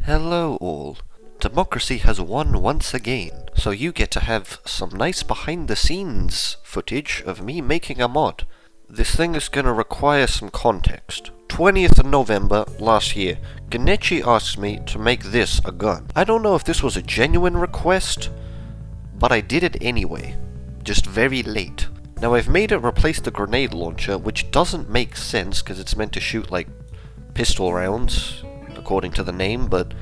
Hello all. Democracy has won once again, so you get to have some nice behind the scenes footage of me making a mod. This thing is gonna require some context. 20th of November last year, Ganechi asked me to make this a gun. I don't know if this was a genuine request, but I did it anyway. Just very late. Now I've made it replace the grenade launcher, which doesn't make sense because it's meant to shoot like pistol rounds, according to the name, but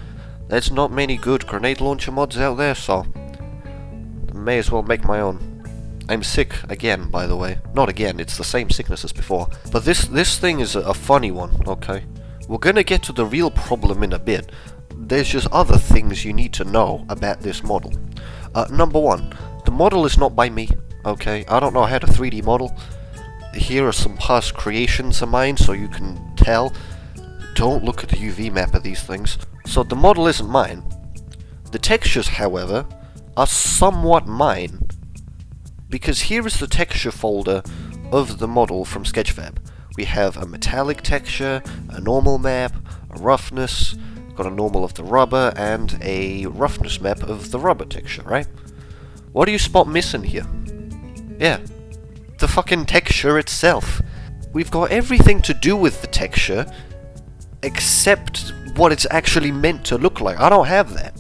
there's not many good grenade launcher mods out there, so I may as well make my own. I'm sick again, by the way. Not again, it's the same sickness as before. But this thing is a funny one, okay? We're gonna get to the real problem in a bit. There's just other things you need to know about this model. Number one, the model is not by me, okay? I don't know how to 3D model. Here are some past creations of mine, so you can tell. Don't look at the UV map of these things. So the model isn't mine. The textures, however, are somewhat mine, because here is the texture folder of the model from Sketchfab. We have a metallic texture, a normal map, a roughness, got a normal of the rubber, and a roughness map of the rubber texture, right? What do you spot missing here? Yeah, the fucking texture itself. We've got everything to do with the texture, except what it's actually meant to look like. I don't have that.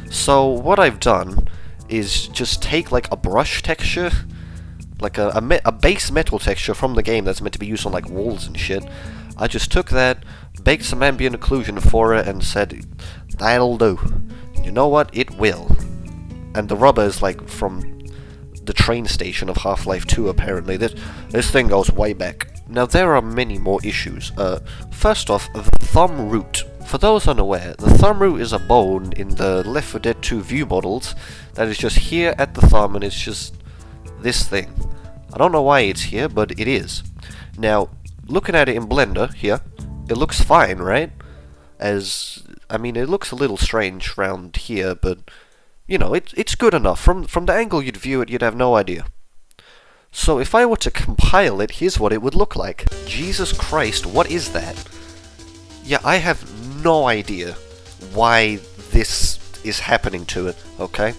So what I've done is just take like a brush texture, like a base metal texture from the game that's meant to be used on like walls and shit. I just took that, baked some ambient occlusion for it, and said, that'll do. You know what? It will. And the rubber is like from the train station of Half-Life 2 apparently. This thing goes way back. Now there are many more issues. First off, the thumb root. For those unaware, the thumb root is a bone in the Left 4 Dead 2 view models that is just here at the thumb, and it's just this thing. I don't know why it's here, but it is. Now, looking at it in Blender, here, it looks fine, right? I mean, it looks a little strange around here, but, you know, it's good enough. From the angle you'd view it, you'd have no idea. So if I were to compile it, here's what it would look like. Jesus Christ, what is that? Yeah, I have no idea why this is happening to it, okay?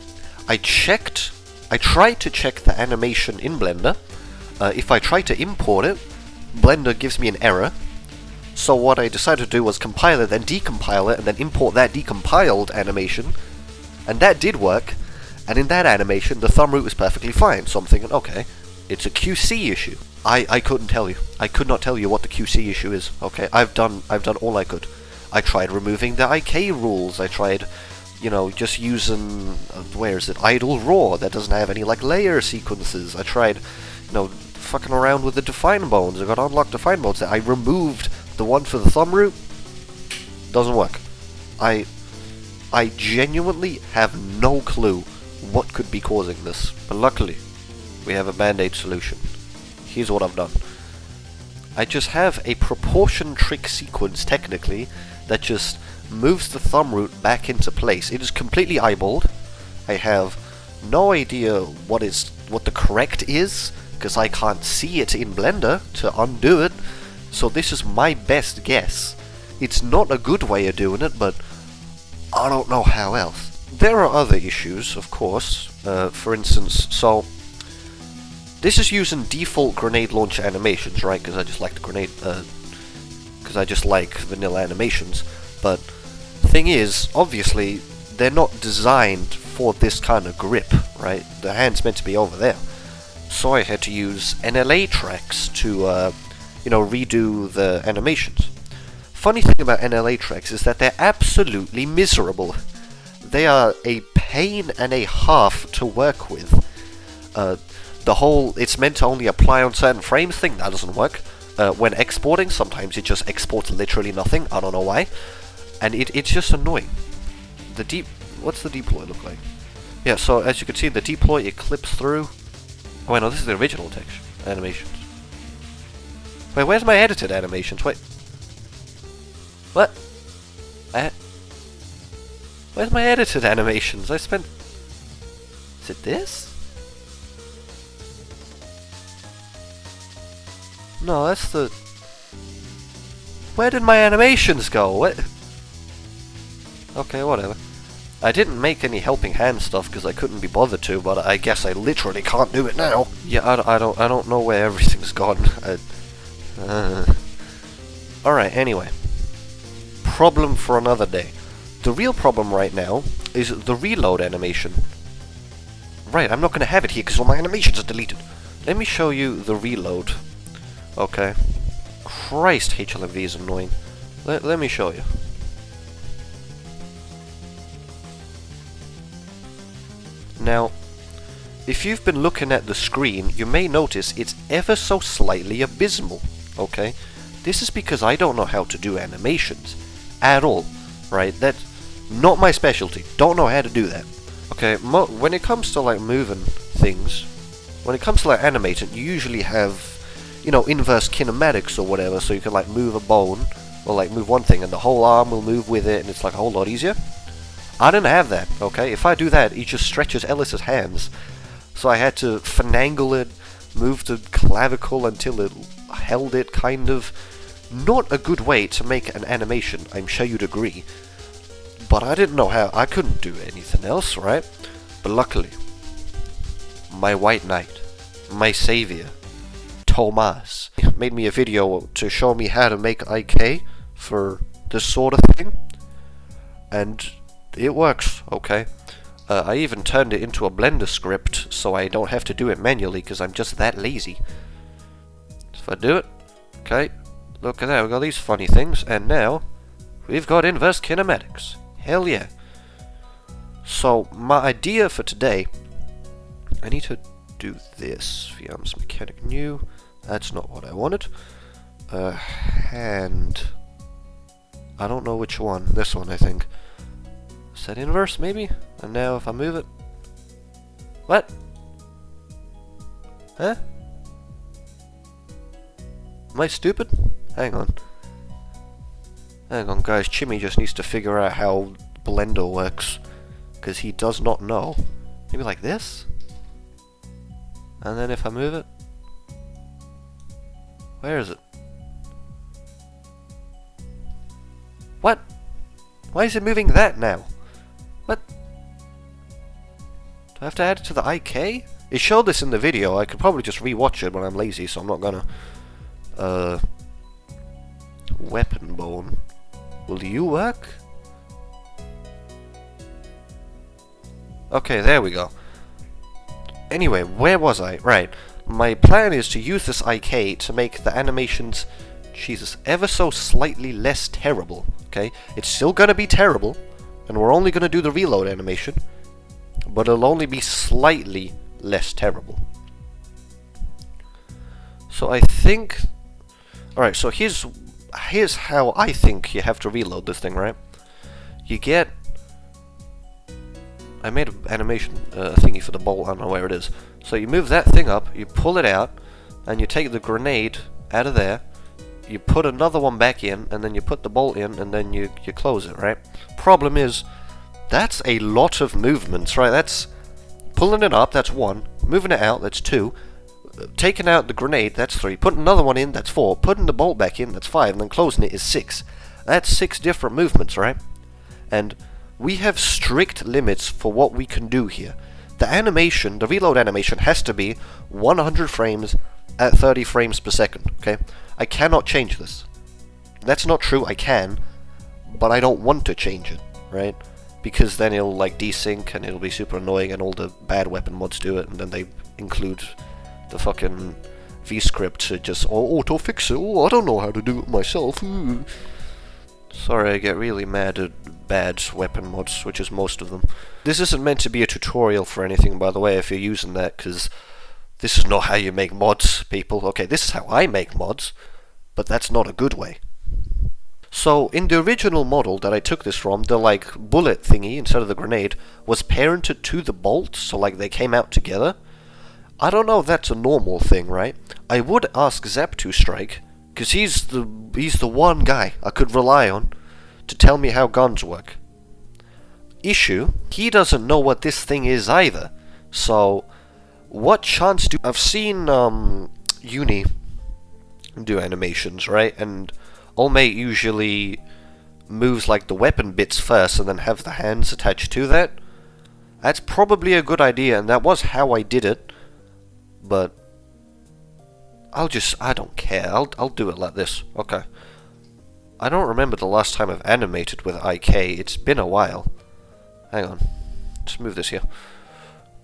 I tried to check the animation in Blender. If I try to import it, Blender gives me an error. So what I decided to do was compile it, then decompile it, and then import that decompiled animation. And that did work. And in that animation, the thumb root was perfectly fine. So I'm thinking, okay, it's a QC issue. I couldn't tell you. I could not tell you what the QC issue is. Okay, I've done all I could. I tried removing the IK rules. I tried, you know, just using where is it? Idle raw that doesn't have any like layer sequences. I tried, you know, fucking around with the define bones. I got unlocked define bones. I removed the one for the thumb root. Doesn't work. I genuinely have no clue what could be causing this. But luckily, we have a band-aid solution. Here's what I've done. I just have a proportion trick sequence, technically, that just moves the thumb root back into place. It is completely eyeballed. I have no idea what the correct is, because I can't see it in Blender to undo it. So this is my best guess. It's not a good way of doing it, but I don't know how else. There are other issues, of course. For instance, so this is using default grenade launcher animations, right? Because I just like the grenade, because I just like vanilla animations. But thing is, obviously, they're not designed for this kind of grip, right? The hand's meant to be over there. So I had to use NLA tracks to, you know, redo the animations. Funny thing about NLA tracks is that they're absolutely miserable. They are a pain and a half to work with. The whole, it's meant to only apply on certain frames thing, that doesn't work. When exporting, sometimes it just exports literally nothing, I don't know why. And it's just annoying. What's the deploy look like? Yeah, so as you can see, the deploy, it clips through. Oh wait, no, this is the original texture, animations. Wait, where's my edited animations? Wait. What? Where's my edited animations? Is it this? No, that's the... Where did my animations go? What? Okay, whatever. I didn't make any helping hand stuff because I couldn't be bothered to, but I guess I literally can't do it now. Yeah, I don't know where everything's gone. Alright, anyway. Problem for another day. The real problem right now is the reload animation. Right, I'm not going to have it here because all my animations are deleted. Let me show you the reload. Okay. Christ, HLMV is annoying. Let me show you. Now, if you've been looking at the screen, you may notice it's ever so slightly abysmal. Okay? This is because I don't know how to do animations at all. Right? That's not my specialty. Don't know how to do that. Okay, when it comes to like moving things, when it comes to like animating, you usually have, you know, inverse kinematics or whatever, so you can like move a bone, or like move one thing and the whole arm will move with it, and it's like a whole lot easier. I didn't have that, okay? If I do that, he just stretches Ellis's hands. So I had to finagle it, move the clavicle until it held it, kind of. Not a good way to make an animation, I'm sure you'd agree. But I didn't know how. I couldn't do anything else, right? But luckily, my white knight, my savior, Tomas, made me a video to show me how to make IK for this sort of thing. And it works, okay? I even turned it into a Blender script so I don't have to do it manually because I'm just that lazy. So if I do it, okay, look at that, we've got these funny things, and now we've got inverse kinematics. Hell yeah. So my idea for today, I need to do this. Fiams mechanic new. That's not what I wanted. Hand. I don't know which one. This one, I think. Set inverse, maybe? And now if I move it... What? Huh? Am I stupid? Hang on. Hang on, guys. Chimmy just needs to figure out how Blender works. Because he does not know. Maybe like this? And then if I move it... Where is it? What? Why is it moving that now? What? Do I have to add it to the IK? It showed this in the video. I could probably just rewatch it when I'm lazy, so I'm not gonna. Weapon bone. Will you work? Okay, there we go. Anyway, where was I? Right. My plan is to use this IK to make the animations, Jesus, ever so slightly less terrible. Okay? It's still gonna be terrible, and we're only gonna do the reload animation, but it'll only be slightly less terrible. So I think... Alright, so here's how I think you have to reload this thing, right? You get... I made an animation thingy for the bolt, I don't know where it is. So you move that thing up, you pull it out, and you take the grenade out of there, you put another one back in, and then you put the bolt in, and then you close it, right? Problem is, that's a lot of movements, right? That's pulling it up, that's 1, moving it out, that's 2, taking out the grenade, that's 3, putting another one in, that's 4, putting the bolt back in, that's 5, and then closing it is 6. That's 6 different movements, right? And we have strict limits for what we can do here. The animation, the reload animation, has to be 100 frames at 30 frames per second, okay? I cannot change this. That's not true, I can, but I don't want to change it, right? Because then it'll like desync and it'll be super annoying and all the bad weapon mods do it, and then they include the fucking V-script to just auto-fix it. Oh, I don't know how to do it myself. Sorry, I get really mad at bad weapon mods, which is most of them. This isn't meant to be a tutorial for anything, by the way, if you're using that, because this is not how you make mods, people. Okay, this is how I make mods, but that's not a good way. So, in the original model that I took this from, the, like, bullet thingy, instead of the grenade, was parented to the bolt, so, like, they came out together. I don't know if that's a normal thing, right? I would ask Zap to strike, because he's the one guy I could rely on to tell me how guns work. Issue, he doesn't know what this thing is either. So, what chance do... I've seen Uni do animations, right? And old mate usually moves like the weapon bits first and then have the hands attached to that. That's probably a good idea, and that was how I did it. But I don't care. I'll do it like this. Okay. I don't remember the last time I've animated with IK. It's been a while. Hang on. Let's move this here.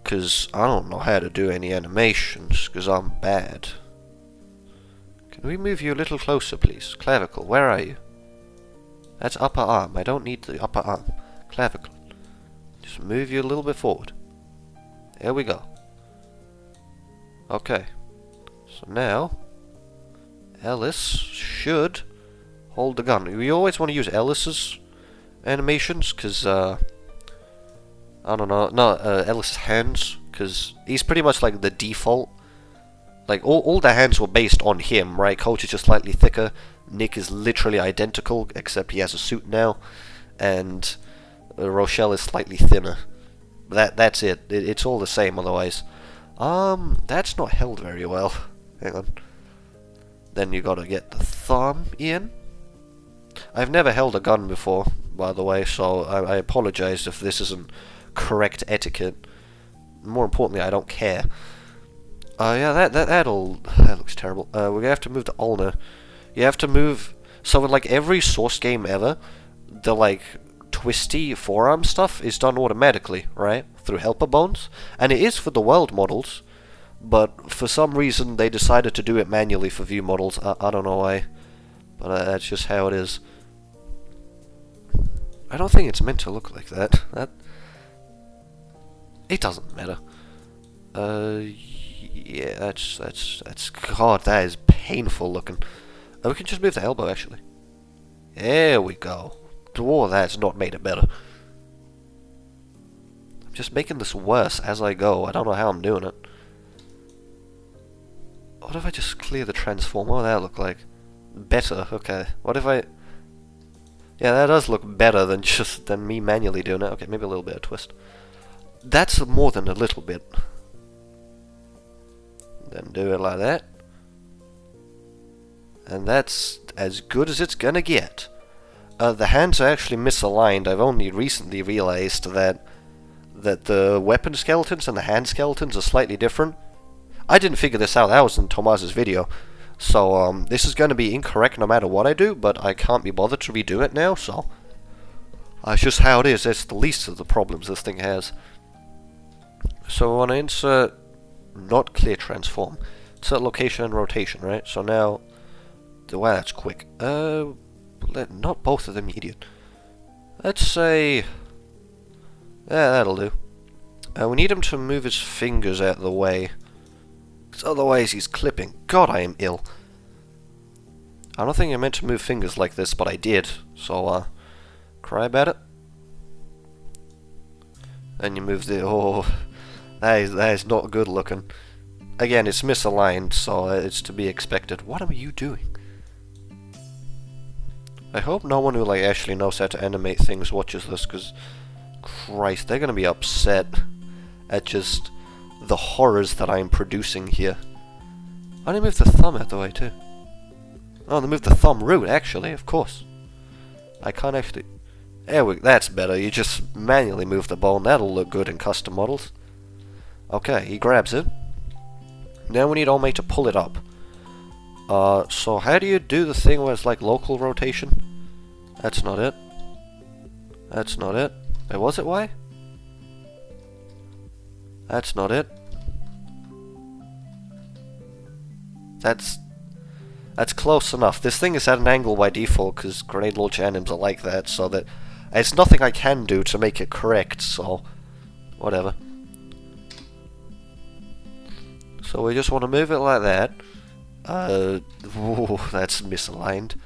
Because I don't know how to do any animations, because I'm bad. Can we move you a little closer, please? Clavicle, where are you? That's upper arm. I don't need the upper arm. Clavicle. Just move you a little bit forward. There we go. Okay. So now, Ellis should hold the gun. We always want to use Ellis's animations, because, I don't know, no, Ellis's hands, because he's pretty much like the default. Like, all the hands were based on him, right? Coach is just slightly thicker. Nick is literally identical, except he has a suit now. And Rochelle is slightly thinner. That's it. It's all the same otherwise. That's not held very well. Hang on. Then you gotta get the thumb in. I've never held a gun before, by the way, so I apologize if this isn't correct etiquette. More importantly, I don't care. Yeah, that looks terrible. We're gonna have to move the ulnar. You have to move. So in like every Source game ever, the like twisty forearm stuff is done automatically, right? Through helper bones, and it is for the world models. But for some reason, they decided to do it manually for view models. I don't know why, but that's just how it is. I don't think it's meant to look like that. It doesn't matter. Yeah, that's God, that is painful looking. We can just move the elbow, actually. There we go. Oh, that's not made it better. I'm just making this worse as I go. I don't know how I'm doing it. What if I just clear the transform? What would that look like? Better, okay. What if I... Yeah, that does look better than me manually doing it. Okay, maybe a little bit of twist. That's more than a little bit. Then do it like that. And that's as good as it's gonna get. The hands are actually misaligned. I've only recently realized that the weapon skeletons and the hand skeletons are slightly different. I didn't figure this out. That was in Tomas's video. So, this is going to be incorrect no matter what I do, but I can't be bothered to redo it now, so... That's just how it is. It's the least of the problems this thing has. So, I want to insert... Not clear transform. Insert location and rotation, right? So now... Wow, that's quick. Not both of them, you idiot. Let's say... Yeah, that'll do. We need him to move his fingers out of the way. Because otherwise he's clipping. God, I am ill. I don't think I meant to move fingers like this, but I did. So, cry about it. And you move the... Oh, that is not good looking. Again, it's misaligned, so it's to be expected. What are you doing? I hope no one who like actually knows how to animate things watches this, because... Christ, they're gonna be upset at just... the horrors that I'm producing here. I didn't move the thumb out the way too. Oh, they moved the thumb root, actually, of course. I can't actually... that's better. You just manually move the bone. That'll look good in custom models. Okay, he grabs it. Now we need Omei to pull it up. So how do you do the thing where it's like local rotation? That's not it. That's not it. Wait, was it Y? That's not it. That's close enough. This thing is at an angle by default because grenade launcher animes are like that, so that it's nothing I can do to make it correct, so whatever. So we just want to move it like that. Ooh, that's misaligned.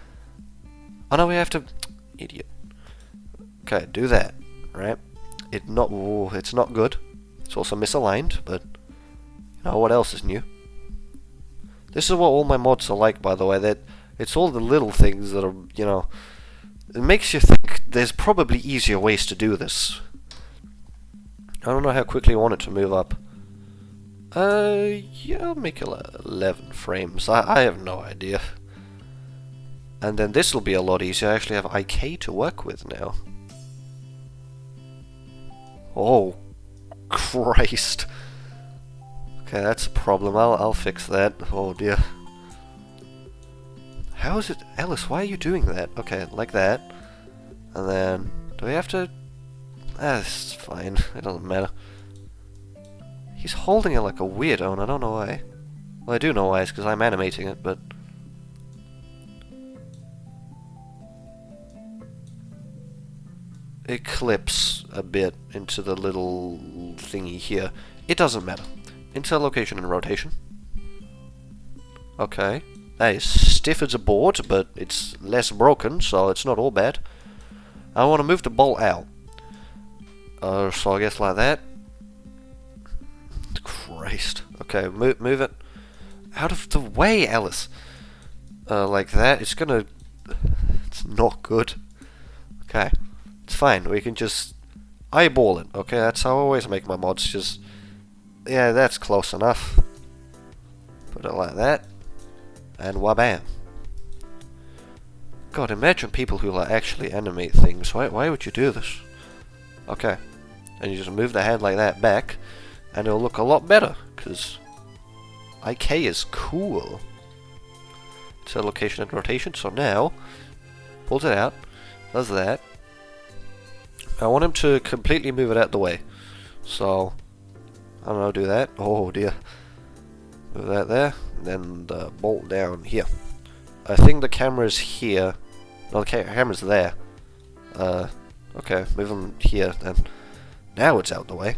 Oh no, we have to... Idiot. Okay, do that, right? It's not good. It's also misaligned, but you know what else is new? This is what all my mods are like, by the way. That it's all the little things that are, you know, it makes you think there's probably easier ways to do this. I don't know how quickly I want it to move up. Yeah, I'll make it 11 frames. I have no idea. And then this will be a lot easier. I actually have IK to work with now. Oh, Christ. Okay, that's a problem. I'll fix that. Oh dear. How is it? Alice, why are you doing that? Okay, like that. And then, do we have to... it's fine. It doesn't matter. He's holding it like a weirdo, and I don't know why. Well, I do know why. It's because I'm animating it, but... it clips a bit into the little thingy here. It doesn't matter. Insert location and rotation. Okay. That is stiff as a board, but it's less broken, so it's not all bad. I want to move the bolt out. So I guess like that. Christ. Okay, move it out of the way, Alice. Like that. It's gonna... it's not good. Okay. It's fine. We can just eyeball it. Okay, that's how I always make my mods. Just... yeah, that's close enough. Put it like that. And wabam. God, imagine people who like actually animate things. Why would you do this? Okay. And you just move the hand like that back, and it'll look a lot better, because IK is cool. So location and rotation, so now, pulls it out, does that. I want him to completely move it out the way. So, I don't know, do that. Oh dear. Move that there, and then the bolt down here. I think the camera's here. No, the camera's there. Okay, move them here then. Now it's out the way.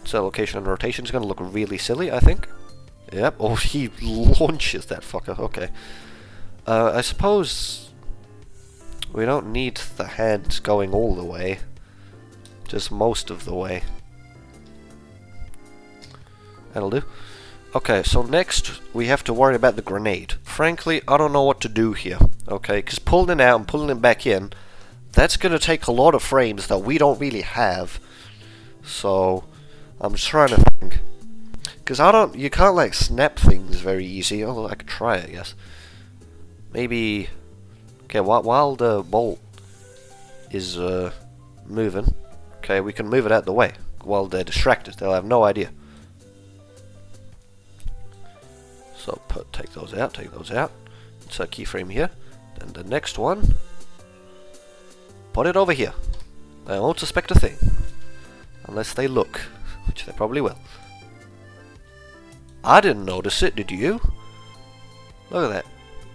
So location and rotation is going to look really silly, I think. Yep. Oh, he launches that fucker. Okay. I suppose we don't need the hand going all the way. Just most of the way. That'll do. Okay, so next we have to worry about the grenade. Frankly, I don't know what to do here. Okay, because pulling it out and pulling it back in, that's going to take a lot of frames that we don't really have. So, I'm just trying to think. Because you can't like snap things very easy, although I could try it, I guess. Maybe, okay, while the bolt is moving, okay, we can move it out the way. While they're distracted, they'll have no idea. So, take those out, insert keyframe here, and the next one, put it over here. They won't suspect a thing. Unless they look, which they probably will. I didn't notice it, did you? Look at that.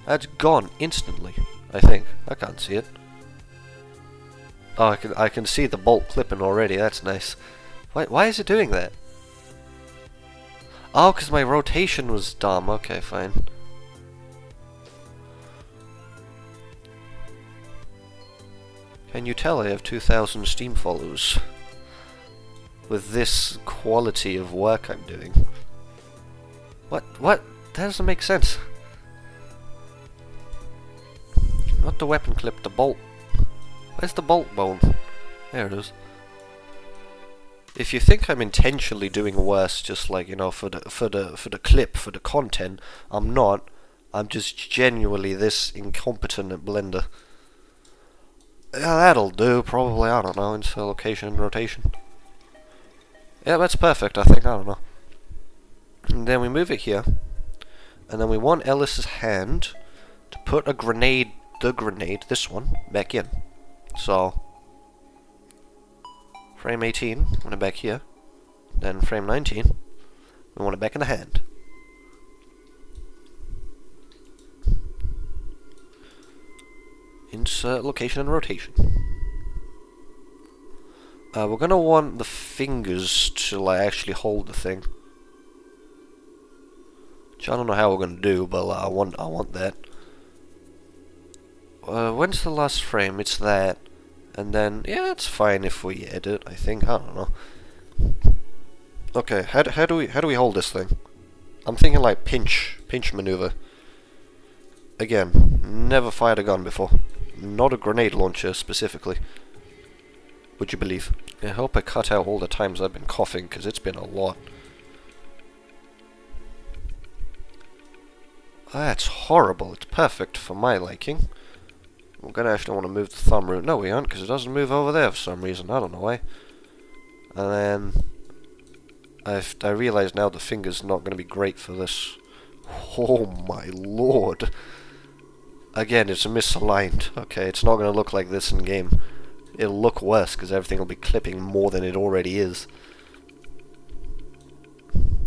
That's gone instantly, I think. I can't see it. Oh, I can see the bolt clipping already, that's nice. Why is it doing that? Oh, because my rotation was dumb. Okay, fine. Can you tell I have 2,000 Steam follows? With this quality of work I'm doing. What? That doesn't make sense. Not the weapon clip, the bolt. Where's the bolt bone? There it is. If you think I'm intentionally doing worse, just like, you know, for the clip, for the content, I'm not. I'm just genuinely this incompetent at Blender. Yeah, that'll do, probably, I don't know, insert location and rotation. Yeah, that's perfect, I think, I don't know. And then we move it here. And then we want Ellis's hand to put a grenade, this one, back in. So, frame 18, we want it back here. Then frame 19, we want it back in the hand. Insert location and rotation. We're gonna want the fingers to like actually hold the thing. Which I don't know how we're gonna do, but I want that. When's the last frame? It's that. And then, yeah, it's fine if we edit, I think. I don't know. Okay, how do we hold this thing? I'm thinking like pinch maneuver. Again, never fired a gun before. Not a grenade launcher specifically. Would you believe? I hope I cut out all the times I've been coughing, because it's been a lot. That's horrible. It's perfect for my liking. We're gonna actually want to move the thumb root. No, we aren't, because it doesn't move over there for some reason. I don't know why. And then I realize now the finger's not gonna be great for this. Oh my lord! Again, it's misaligned. Okay, it's not gonna look like this in game. It'll look worse because everything will be clipping more than it already is.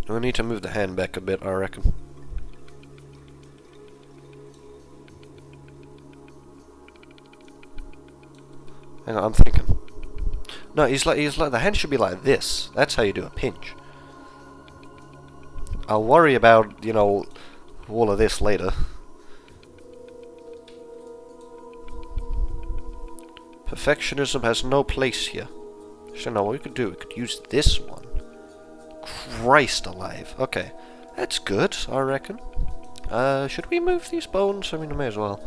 We'll need to move the hand back a bit, I reckon. Hang on, I'm thinking. No, he's like the hand should be like this. That's how you do a pinch. I'll worry about, you know, all of this later. Perfectionism has no place here. So now what we could do, we could use this one. Christ alive. Okay. That's good, I reckon. Should we move these bones? I mean, I may as well.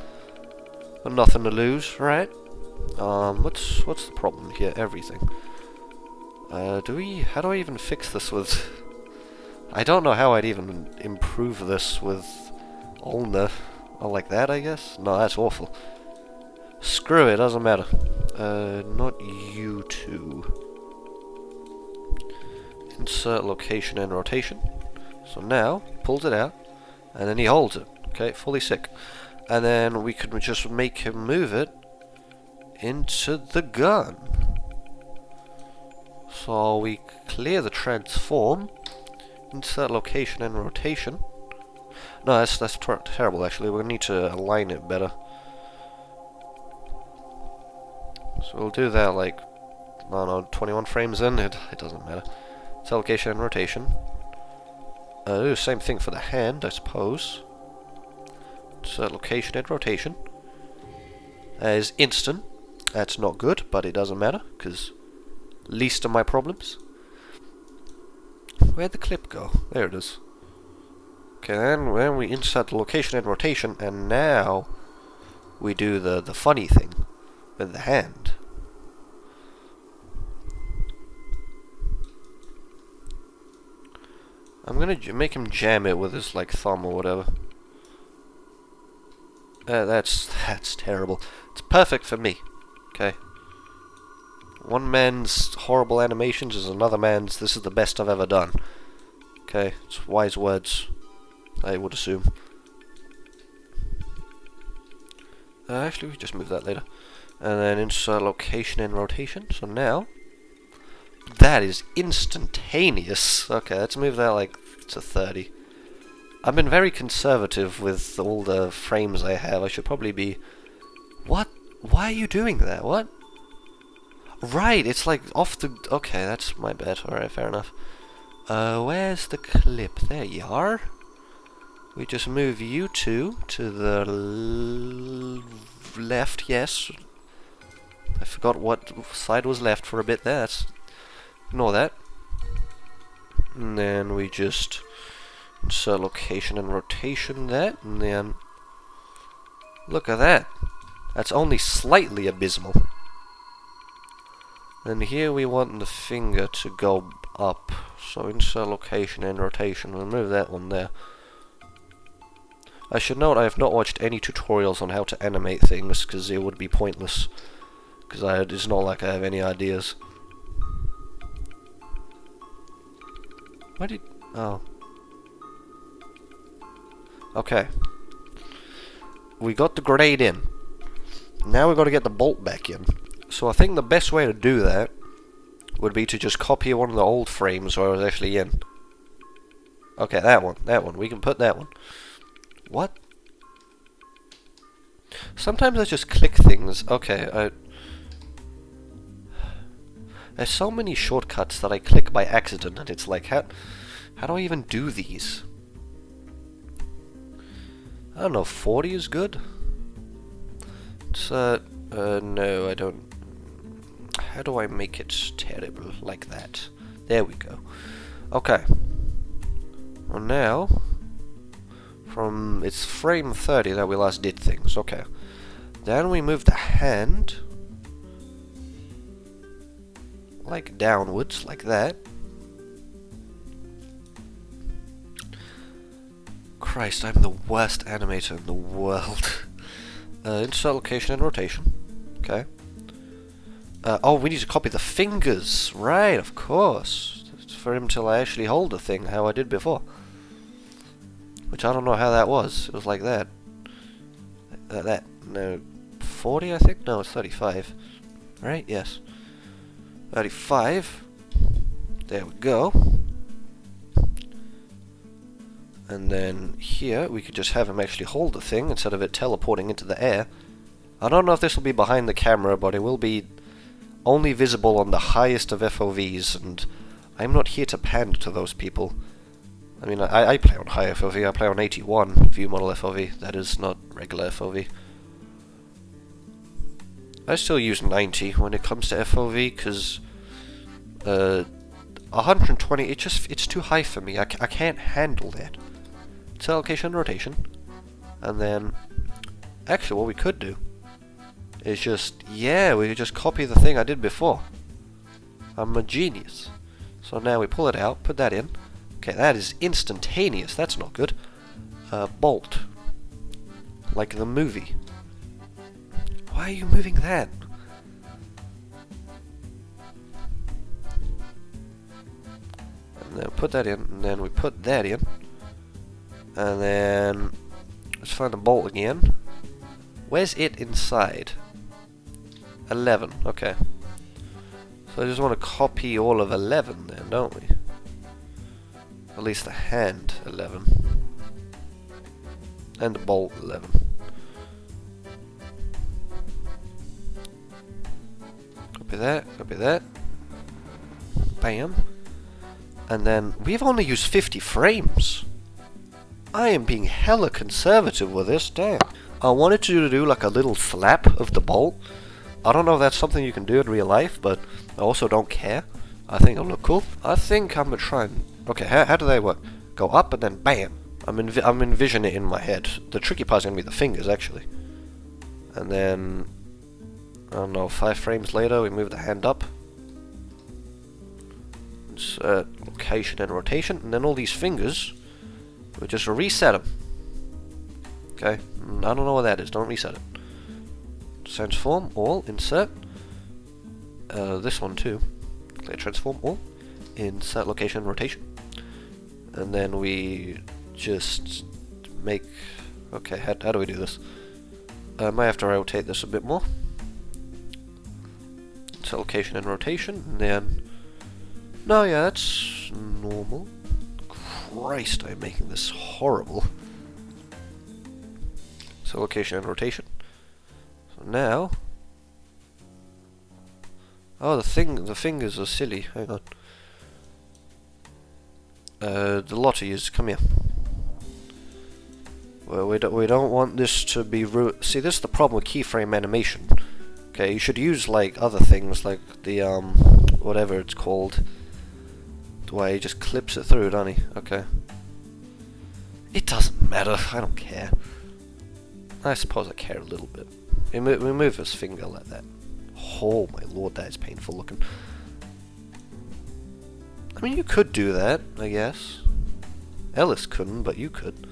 Got nothing to lose, right? What's the problem here? Everything. How do I even fix this with... I don't know how I'd even improve this with ulna. Oh, like that, I guess? No, that's awful. Screw it, doesn't matter. Not you two. Insert location and rotation. So now, pulls it out, and then he holds it. Okay, fully sick. And then we could just make him move it into the gun. So we clear the transform, insert location and rotation. No, that's terrible actually. We'll need to align it better. So we'll do that like, I don't know, 21 frames in. It doesn't matter. It's location and rotation. Do the same thing for the hand, I suppose. Insert location and rotation. That is instant. That's not good, but it doesn't matter, because least of my problems. Where'd the clip go? There it is. Okay, then when we insert the location and rotation, and now we do the funny thing with the hand. I'm gonna make him jam it with his like thumb or whatever. That's terrible. It's perfect for me. Okay. One man's horrible animations is another man's. This is the best I've ever done. Okay, it's wise words, I would assume. Actually, we just move that later. And then insert location and rotation. So now, that is instantaneous. Okay, let's move that like to 30. I've been very conservative with all the frames I have. I should probably be... What? Why are you doing that? What? Right, it's like off the... Okay, that's my bad. Alright, fair enough. Where's the clip? There you are. We just move you two to the left, yes. I forgot what side was left for a bit there. Ignore that. And then we just insert location and rotation that, and then look at that. That's only slightly abysmal. And here we want the finger to go up. So insert location and rotation. We'll move that one there. I should note I have not watched any tutorials on how to animate things, because it would be pointless. Because it's not like I have any ideas. Why did... Oh. Okay. We got the grenade in. Now we've got to get the bolt back in. So I think the best way to do that would be to just copy one of the old frames where it was actually in. Okay, that one. That one. We can put that one. What? Sometimes I just click things. Okay, there's so many shortcuts that I click by accident, and it's like, how do I even do these? I don't know, 40 is good? It's, no, I don't... How do I make it terrible like that? There we go. Okay. Well now, it's frame 30 that we last did things, okay. Then we move the hand like downwards, like that. Christ, I'm the worst animator in the world. insert location and rotation. Okay. Oh, we need to copy the fingers. Right, of course. It's for him to actually hold the thing, how I did before. Which I don't know how that was. It was like that. No, 40 I think? No, it's 35. Right? Yes. 35. There we go. And then here, we could just have him actually hold the thing instead of it teleporting into the air. I don't know if this will be behind the camera, but it will be only visible on the highest of FOVs, and I'm not here to pander to those people. I mean, I play on high FOV, I play on 81 view model FOV, that is not regular FOV. I still use 90 when it comes to FOV, because 120, it's too high for me, I can't handle that. So location, rotation, and then, actually what we could do is just, yeah, we could just copy the thing I did before. I'm a genius. So now we pull it out, put that in. Okay, that is instantaneous, that's not good. Bolt. Like the movie. Why are you moving that? And then put that in, and then we put that in. And then, let's find the bolt again. Where's it inside? 11, okay. So I just want to copy all of 11 then, don't we? At least the hand 11. And the bolt 11. Copy that. Bam. And then, we've only used 50 frames. I am being hella conservative with this, damn. I wanted to do like a little slap of the bolt. I don't know if that's something you can do in real life, but I also don't care. I think it'll look cool. I think I'm gonna try and... Okay, how do they work? Go up and then bam! I'm envisioning it in my head. The tricky part's gonna be the fingers, actually. And then... I don't know, 5 frames later, we move the hand up. Insert location and rotation, and then all these fingers, we just reset them. Okay, I don't know what that is, don't reset it. Transform, all, insert. This one too. Clear transform, all. Insert location, rotation. And then we just make... Okay, how do we do this? I might have to rotate this a bit more. Insert location and rotation, and then... No, yeah, that's normal. Christ, I'm making this horrible. So location and rotation. So now... Oh, the fingers are silly. Hang on. The lottery is... Come here. Well, we don't want this to be... See, this is the problem with keyframe animation. Okay, you should use, like, other things, like the, whatever it's called. The way he just clips it through, doesn't he? Okay. It doesn't matter, I don't care. I suppose I care a little bit. We move his finger like that. Oh my lord, that is painful looking. I mean, you could do that, I guess. Ellis couldn't, but you could.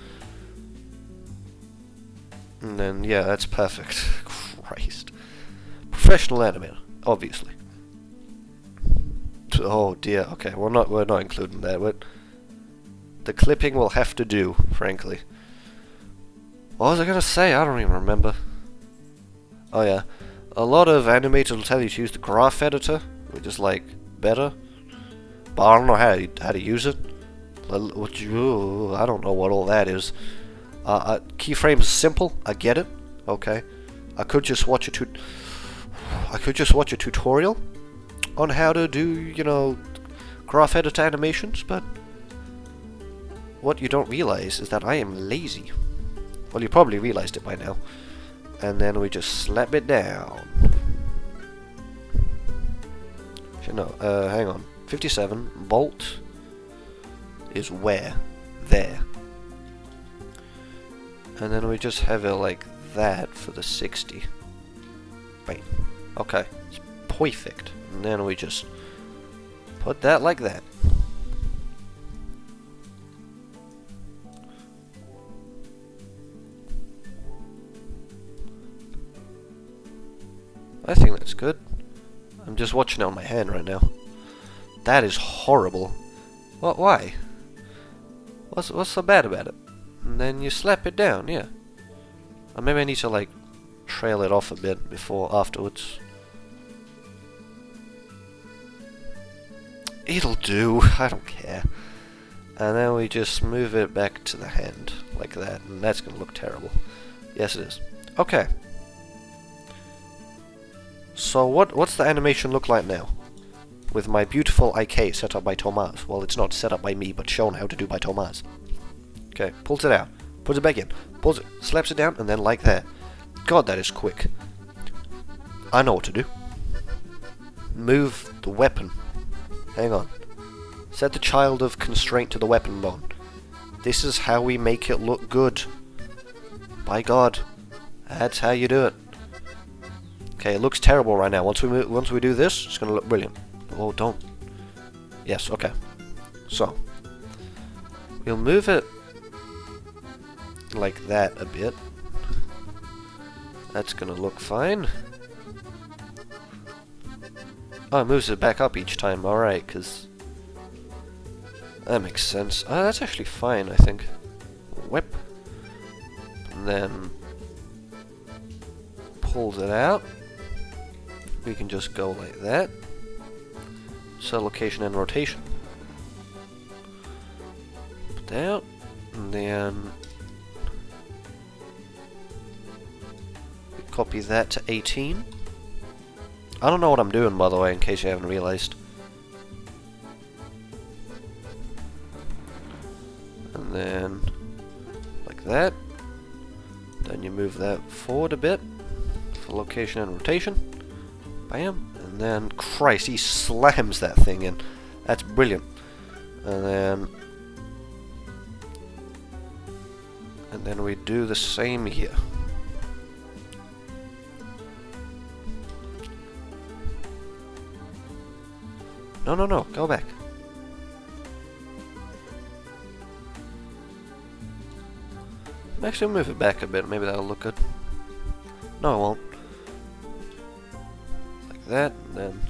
And then, yeah, that's perfect. Christ. Professional animator, obviously. Oh dear, okay, we're not including that. The clipping will have to do, frankly. What was I gonna say? I don't even remember. Oh yeah, a lot of animators will tell you to use the graph editor, which is like better. But I don't know how to use it. I don't know what all that is. Keyframes is simple. I get it. Okay, I could just watch a tutorial on how to do, you know, graph editor animations, but what you don't realize is that I am lazy. Well, you probably realized it by now. And then we just slap it down. No, hang on. 57, bolt is where? There. And then we just have it like that for the 60. Right. Okay. It's perfect. And then we just put that like that. I think that's good. I'm just watching it on my hand right now. That is horrible. What? Why? What's so bad about it? And then you slap it down, yeah. Or maybe I need to like trail it off a bit before afterwards. It'll do. I don't care. And then we just move it back to the hand like that, and that's gonna look terrible. Yes, it is. Okay. So what's the animation look like now? With my beautiful IK set up by Tomas. Well, it's not set up by me, but shown how to do by Tomas. Okay, pulls it out, puts it back in, pulls it, slaps it down, and then like that. God, that is quick. I know what to do. Move the weapon. Hang on. Set the child of constraint to the weapon bone. This is how we make it look good. By God, that's how you do it. Okay, it looks terrible right now. Once we do this, it's gonna look brilliant. Oh, don't. Yes, okay. So we'll move it like that a bit. That's gonna look fine. Oh, it moves it back up each time. Alright, because that makes sense. Oh, that's actually fine, I think. Whip. And then pulls it out. We can just go like that. So location and rotation. Put that out. And then we copy that to 18. I don't know what I'm doing, by the way, in case you haven't realized. And then like that. Then you move that forward a bit for location and rotation. Bam. And then, Christ, he slams that thing in. That's brilliant. And then we do the same here. No, go back. Actually, move it back a bit, maybe that'll look good. No, it won't. Like that, and then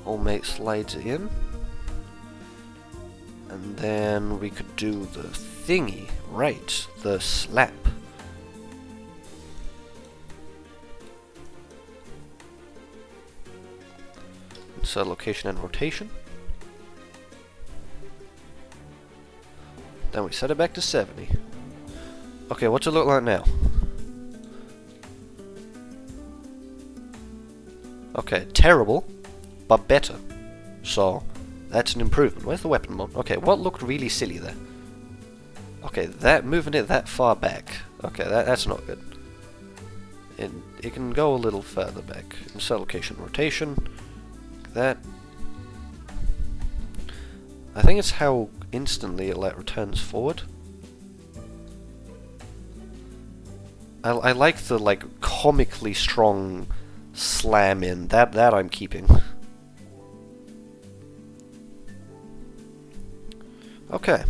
old mate slides it in. And then we could do the thingy, right, the slap. So location and rotation. Then we set it back to 70. Okay, what's it look like now? Okay, terrible, but better. So, that's an improvement. Where's the weapon mode? Okay, what looked really silly there? Okay, that moving it that far back. Okay, that's not good. It can go a little further back. Set location rotation. Like that. I think it's how instantly it like returns forward. I like the like comically strong slam in. That I'm keeping. Okay.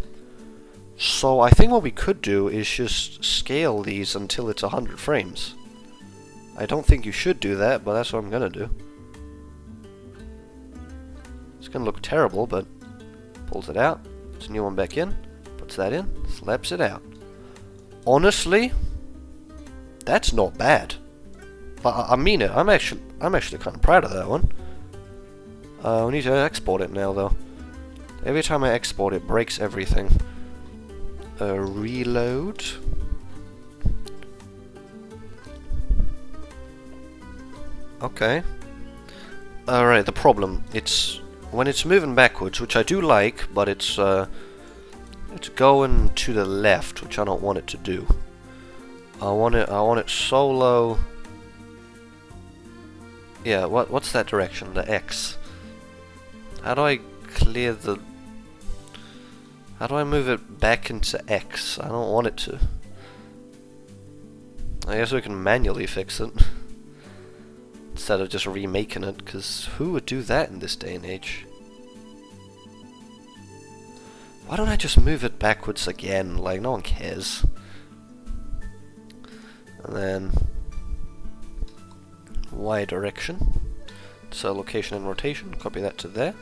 So I think what we could do is just scale these until it's 100 frames. I don't think you should do that, but that's what I'm gonna do. It's gonna look terrible, but pulls it out, puts a new one back in, puts that in, slaps it out. Honestly, that's not bad. I mean it. I'm actually kind of proud of that one. We need to export it now, though. Every time I export, it breaks everything. Reload. Okay. Alright, the problem. It's when it's moving backwards, which I do like, but it's going to the left, which I don't want it to do. I want it solo. Yeah, what's that direction? The X. How do I clear the... How do I move it back into X? I don't want it to. I guess we can manually fix it. Instead of just remaking it, because who would do that in this day and age? Why don't I just move it backwards again? Like, no one cares. And then Y direction. So location and rotation, copy that to there.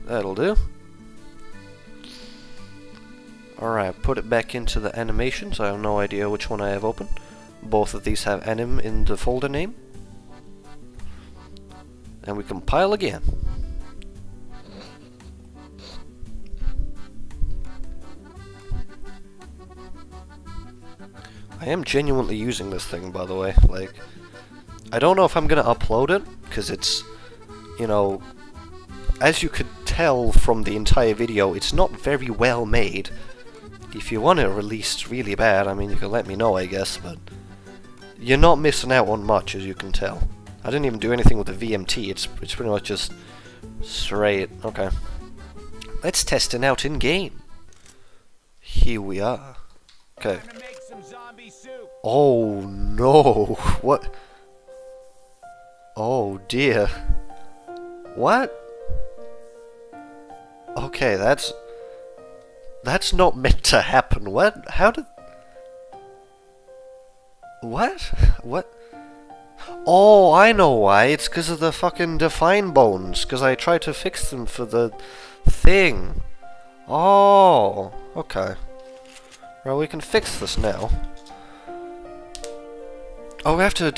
That'll do. Alright, put it back into the animations. I have no idea which one I have open. Both of these have anim in the folder name. And we compile again. I am genuinely using this thing, by the way. Like, I don't know if I'm gonna upload it, because it's, you know, as you could tell from the entire video, it's not very well made. If you want it released really bad, I mean, you can let me know, I guess, but you're not missing out on much, as you can tell. I didn't even do anything with the VMT, it's pretty much just straight. Okay. Let's test it out in-game. Here we are. Okay. Oh no! What? Oh dear. What? Okay, that's not meant to happen. What? How did... What? What? Oh, I know why. It's because of the fucking define bones. Because I tried to fix them for the thing. Oh, okay. Well, we can fix this now. Oh, we have to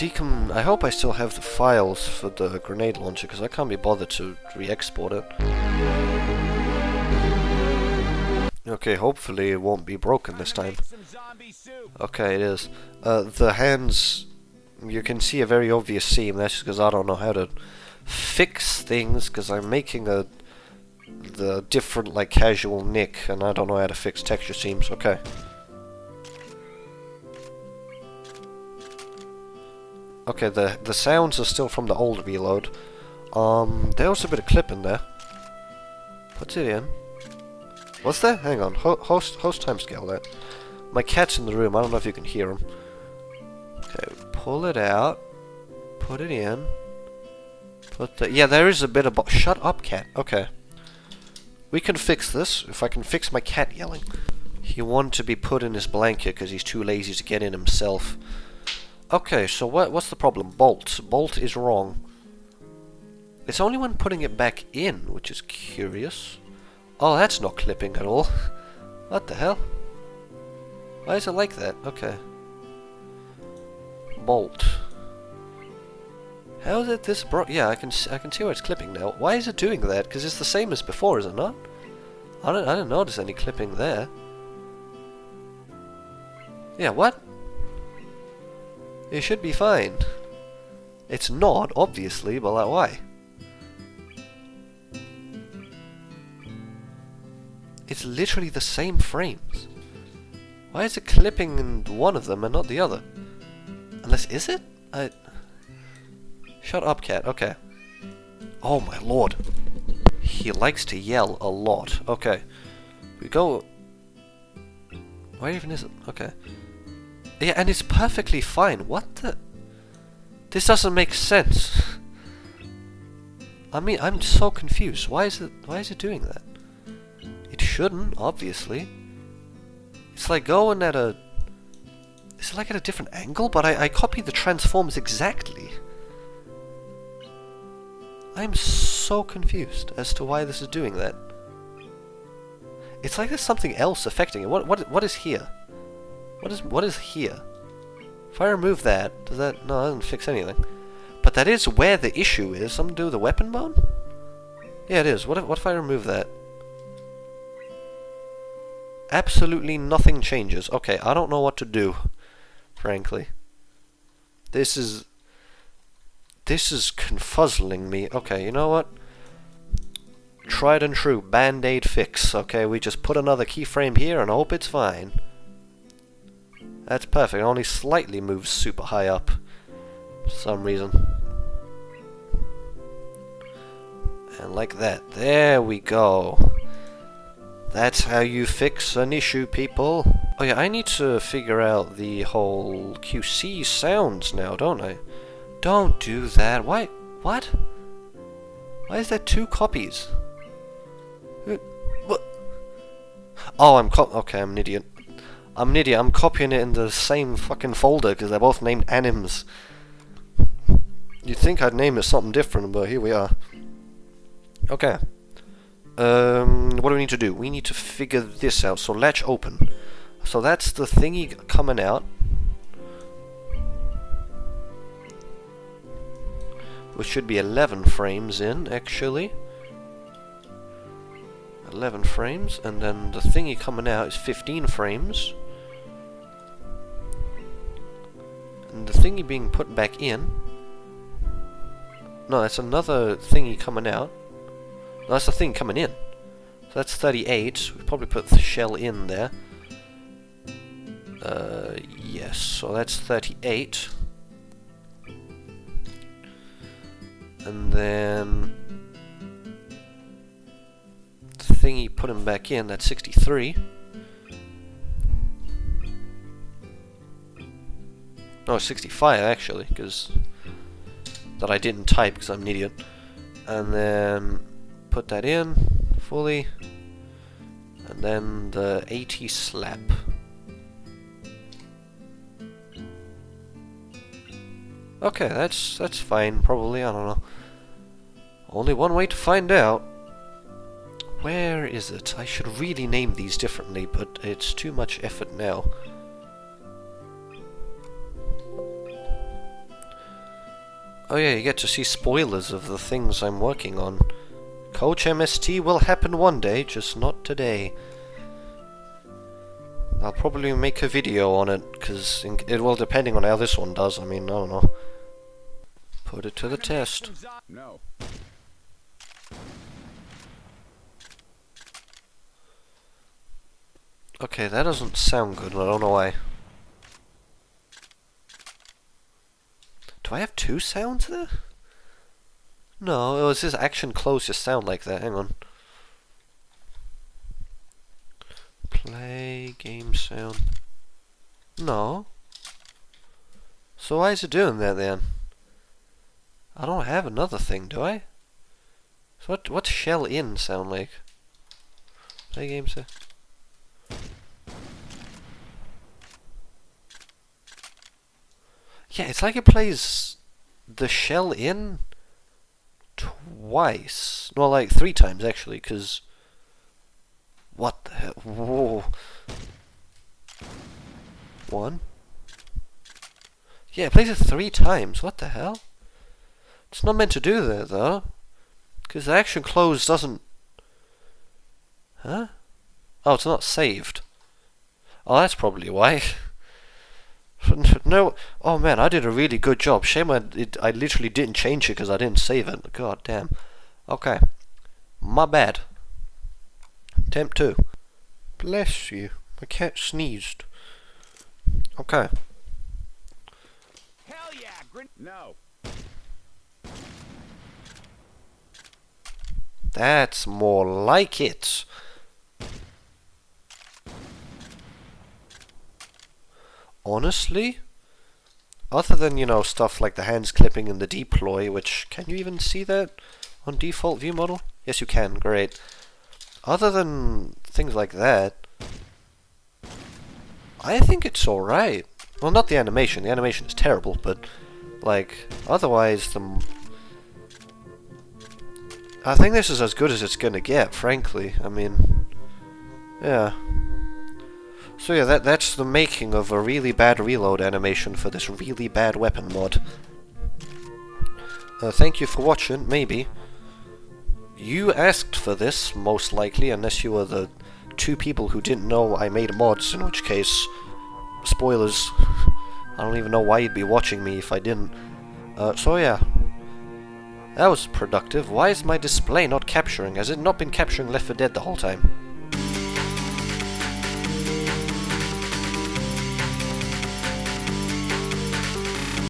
I hope I still have the files for the grenade launcher, because I can't be bothered to re-export it. Okay, hopefully it won't be broken this time. Okay, it is. The hands, you can see a very obvious seam. That's just because I don't know how to fix things, because I'm making the different, like, casual nick, and I don't know how to fix texture seams. Okay. Okay, the sounds are still from the old reload. There was a bit of clip in there. What's it in? What's that? Hang on. Host timescale that. My cat's in the room. I don't know if you can hear him. Okay, pull it out. Put it in. Yeah, there is a bit of... Shut up, cat. Okay. We can fix this. If I can fix my cat yelling. He wanted to be put in his blanket because he's too lazy to get in himself. Okay, so what's the problem? Bolt. Bolt is wrong. It's only when putting it back in, which is curious. Oh, that's not clipping at all. What the hell? Why is it like that? Okay. Bolt. How is it this yeah, I can see where it's clipping now. Why is it doing that? Because it's the same as before, is it not? I didn't notice any clipping there. Yeah, what? It should be fine. It's not, obviously, but like, why? It's literally the same frames. Why is it clipping in one of them and not the other? Unless, is it? Shut up, cat. Okay. Oh my lord. He likes to yell a lot. Okay. We go... Where even is it? Okay. Yeah, and it's perfectly fine. What the... This doesn't make sense. I mean, I'm so confused. Why is it doing that? It shouldn't, obviously. It's like going at a... Is it like at a different angle? But I copied the transforms exactly. I'm so confused as to why this is doing that. It's like there's something else affecting it. What is here? What is here? If I remove that, does that... No, that doesn't fix anything. But that is where the issue is. Something to do with the weapon bone? Yeah, it is. What if I remove that? Absolutely nothing changes. Okay, I don't know what to do, frankly. This is confuzzling me. Okay, you know what? Tried and true, band-aid fix. Okay, we just put another keyframe here and hope it's fine. That's perfect. It only slightly moves super high up for some reason. And like that. There we go. That's how you fix an issue, people. Oh yeah, I need to figure out the whole QC sounds now, don't I? Don't do that. Why? What? Why is there two copies? What? Oh, okay, I'm an idiot. I'm an idiot. I'm copying it in the same fucking folder because they're both named anims. You'd think I'd name it something different, but here we are. Okay. What do we need to do? We need to figure this out. So latch open. So that's the thingy coming out. Which should be 11 frames in, actually. 11 frames, and then the thingy coming out is 15 frames. And the thingy being put back in... No, that's another thingy coming out. No, that's the thing coming in. So that's 38. We probably put the shell in there. Yes, so that's 38. And then the thingy put him back in, that's 63. No, 65 actually, because that I didn't type because I'm an idiot. And then put that in fully. And then the 80 slap. Okay, that's fine, probably, I don't know. Only one way to find out. Where is it? I should really name these differently, but it's too much effort now. Oh yeah, you get to see spoilers of the things I'm working on. Coach MST will happen one day, just not today. I'll probably make a video on it, because it will, depending on how this one does. I mean, I don't know. Put it to the test. No. Okay, that doesn't sound good, and I don't know why. Do I have two sounds there? No, it says action close just sound like that. Hang on. Play game sound. No. So why is it doing that then? I don't have another thing, do I? So what's shell in sound like? Play game sound. Yeah, it's like it plays the shell in twice. No, like 3 times actually, because... What the hell? Whoa. 1. Yeah, it plays it 3 times. What the hell? It's not meant to do that, though. Because the action close doesn't... Huh? Oh, it's not saved. Oh, that's probably why. No, oh man, I did a really good job. Shame I literally didn't change it because I didn't save it. God damn. Okay. My bad. Attempt 2. Bless you. My cat sneezed. Okay. Hell yeah, no. That's more like it. Honestly, other than, you know, stuff like the hands clipping and the deploy, which, can you even see that on default view model? Yes, you can, great. Other than things like that, I think it's alright. Well, not the animation is terrible, but, like, otherwise, I think this is as good as it's gonna get, frankly. I mean, yeah. So yeah, that's the making of a really bad reload animation for this really bad weapon mod. Thank you for watching, maybe. You asked for this, most likely, unless you were the 2 people who didn't know I made mods, in which case, spoilers. I don't even know why you'd be watching me if I didn't. So yeah. That was productive. Why is my display not capturing? Has it not been capturing Left 4 Dead the whole time?